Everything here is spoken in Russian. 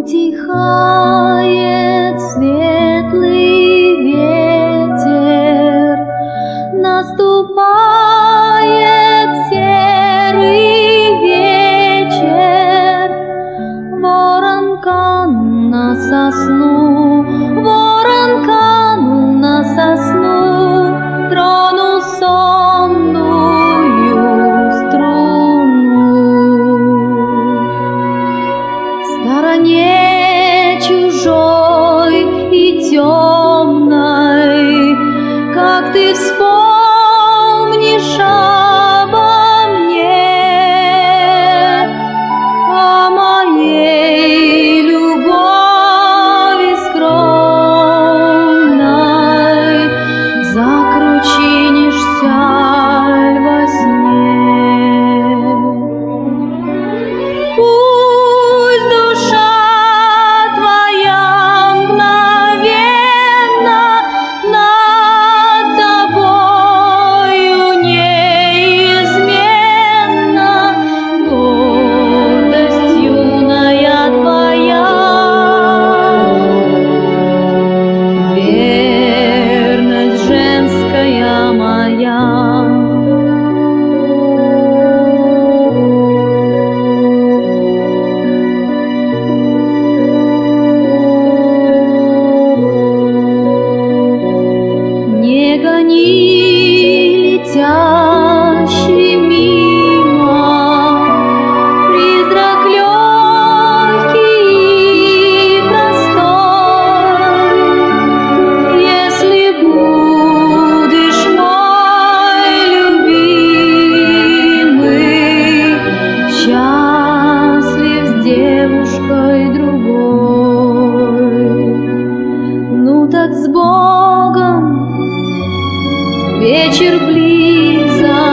Утихает светлый ветер, наступает серый вечер. Ворон канул на сосну, ворон канул на сосну, тронул сонную струну. В стороне чужой и темной, как ты вспомнишь обо мне, о моей любови скромной, закручинишься во сне. Пусть душа твоя мгновенно над тобою неизменно, гордость юная твоя, верность женская моя. Не гони летящий мимо призрак легкий и простой. Если будешь мой любимый, счастлив с девушкой другой, ну так с Богом, вечер близок.